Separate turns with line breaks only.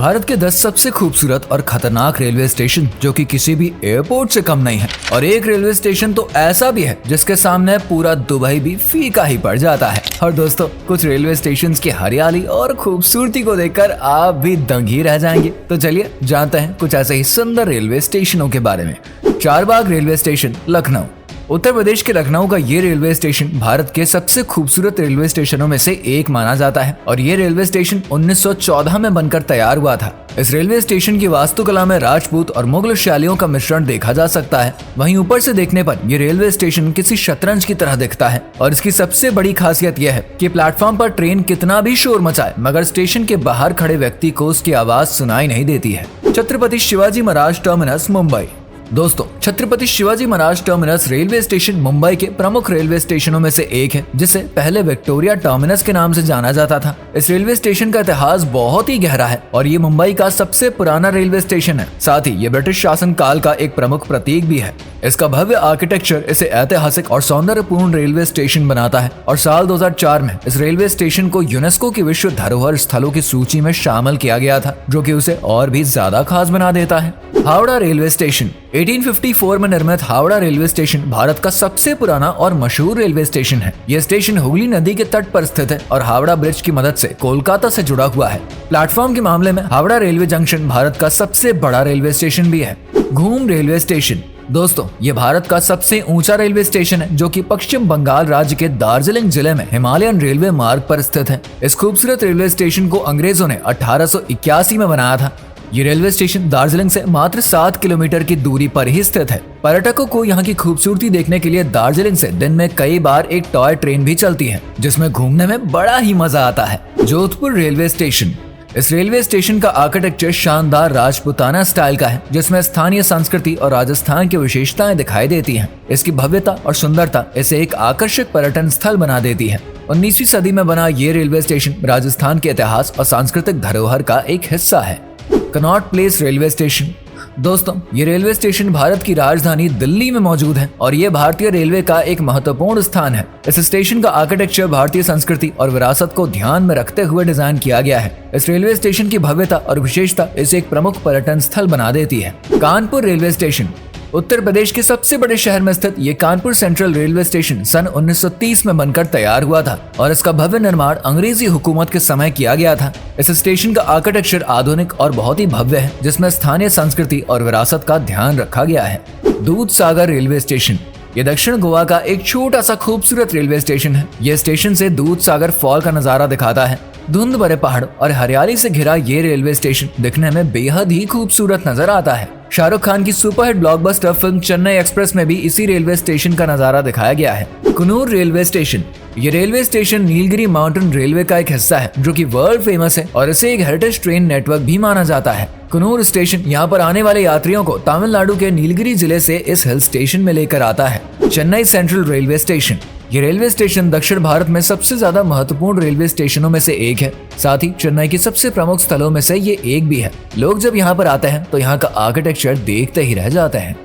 भारत के 10 सबसे खूबसूरत और खतरनाक रेलवे स्टेशन जो कि किसी भी एयरपोर्ट से कम नहीं है। और एक रेलवे स्टेशन तो ऐसा भी है जिसके सामने पूरा दुबई भी फीका ही पड़ जाता है। और दोस्तों, कुछ रेलवे स्टेशन की हरियाली और खूबसूरती को देखकर आप भी दंग ही रह जाएंगे। तो चलिए जानते हैं कुछ ऐसे ही सुंदर रेलवे स्टेशनों के बारे में। Charbagh railway station, Lucknow. उत्तर प्रदेश के लखनऊ का ये रेलवे स्टेशन भारत के सबसे खूबसूरत रेलवे स्टेशनों में से एक माना जाता है और ये रेलवे स्टेशन 1914 में बनकर तैयार हुआ था। इस रेलवे स्टेशन की वास्तुकला में राजपूत और मुगल शैलियों का मिश्रण देखा जा सकता है। वहीं ऊपर से देखने पर ये रेलवे स्टेशन किसी शतरंज की तरह दिखता है और इसकी सबसे बड़ी खासियत यह है कि प्लेटफॉर्म पर ट्रेन कितना भी शोर मचाए मगर स्टेशन के बाहर खड़े व्यक्ति को उसकी आवाज सुनाई नहीं देती है। छत्रपति शिवाजी महाराज टर्मिनस, मुंबई। दोस्तों, Chhatrapati Shivaji Maharaj terminus railway station Mumbai के प्रमुख रेलवे स्टेशनों में से एक है, जिसे पहले विक्टोरिया टर्मिनस के नाम से जाना जाता था। इस रेलवे स्टेशन का इतिहास बहुत ही गहरा है और ये मुंबई का सबसे पुराना रेलवे स्टेशन है। साथ ही ये ब्रिटिश शासन काल का एक प्रमुख प्रतीक भी है। इसका भव्य आर्किटेक्चर इसे ऐतिहासिक और सौंदर्यपूर्ण रेलवे स्टेशन बनाता है और साल 2004 में इस रेलवे स्टेशन को यूनेस्को की विश्व धरोहर स्थलों की सूची में शामिल किया गया था, जो कि उसे और भी ज्यादा खास बना देता है। Howrah railway station. 1854 में निर्मित हावड़ा रेलवे स्टेशन भारत का सबसे पुराना और मशहूर रेलवे स्टेशन है। यह स्टेशन हुगली नदी के तट पर स्थित है और हावड़ा ब्रिज की मदद से कोलकाता से जुड़ा हुआ है। प्लेटफॉर्म के मामले में हावड़ा रेलवे जंक्शन भारत का सबसे बड़ा रेलवे स्टेशन भी है। घूम रेलवे स्टेशन। दोस्तों, ये भारत का सबसे ऊंचा रेलवे स्टेशन है जो कि पश्चिम बंगाल राज्य के दार्जिलिंग जिले में हिमालयन रेलवे मार्ग पर स्थित है। इस खूबसूरत रेलवे स्टेशन को अंग्रेजों ने 1881 में बनाया था। ये रेलवे स्टेशन दार्जिलिंग से मात्र 7 किलोमीटर की दूरी पर ही स्थित है। पर्यटकों को यहाँ की खूबसूरती देखने के लिए दार्जिलिंग से दिन में कई बार एक टॉय ट्रेन भी चलती है, जिसमें घूमने में बड़ा ही मजा आता है। Jodhpur railway station. इस रेलवे स्टेशन का आर्किटेक्चर शानदार राजपूताना स्टाइल का है, जिसमें स्थानीय संस्कृति और राजस्थान की विशेषताएं दिखाई देती हैं। इसकी भव्यता और सुंदरता इसे एक आकर्षक पर्यटन स्थल बना देती है। 19वीं सदी में बना ये रेलवे स्टेशन राजस्थान के इतिहास और सांस्कृतिक धरोहर का एक हिस्सा है। Connaught place railway station. दोस्तों, ये रेलवे स्टेशन भारत की राजधानी दिल्ली में मौजूद है और ये भारतीय रेलवे का एक महत्वपूर्ण स्थान है। इस स्टेशन का आर्किटेक्चर भारतीय संस्कृति और विरासत को ध्यान में रखते हुए डिजाइन किया गया है। इस रेलवे स्टेशन की भव्यता और विशेषता इसे एक प्रमुख पर्यटन स्थल बना देती है। Kanpur railway station. उत्तर प्रदेश के सबसे बड़े शहर में स्थित ये कानपुर सेंट्रल रेलवे स्टेशन सन 1930 में बनकर तैयार हुआ था और इसका भव्य निर्माण अंग्रेजी हुकूमत के समय किया गया था। इस स्टेशन का आर्किटेक्चर आधुनिक और बहुत ही भव्य है, जिसमें स्थानीय संस्कृति और विरासत का ध्यान रखा गया है। Dudhsagar railway station. ये दक्षिण गोवा का एक छोटा सा खूबसूरत रेलवे स्टेशन है। यह स्टेशन से दूधसागर फॉल का नजारा दिखाता है। धुंध भरे पहाड़ और हरियाली से घिरा ये रेलवे स्टेशन दिखने में बेहद ही खूबसूरत नजर आता है। शाहरुख खान की superhit blockbuster film Chennai express में भी इसी रेलवे स्टेशन का नजारा दिखाया गया है। Coonoor railway station. ये railway station Nilgiri mountain railway का एक हिस्सा है जो कि वर्ल्ड फेमस है और इसे एक हेरिटेज ट्रेन नेटवर्क भी माना जाता है। कुनूर स्टेशन यहाँ पर आने वाले यात्रियों को तमिलनाडु के नीलगिरी जिले से इस हिल स्टेशन में लेकर आता है। Chennai central railway station. ये रेलवे स्टेशन दक्षिण भारत में सबसे ज्यादा महत्वपूर्ण रेलवे स्टेशनों में से एक है। साथ ही चेन्नई की सबसे प्रमुख स्थलों में से ये एक भी है। लोग जब यहाँ पर आते हैं तो यहाँ का आर्किटेक्चर देखते ही रह जाते हैं।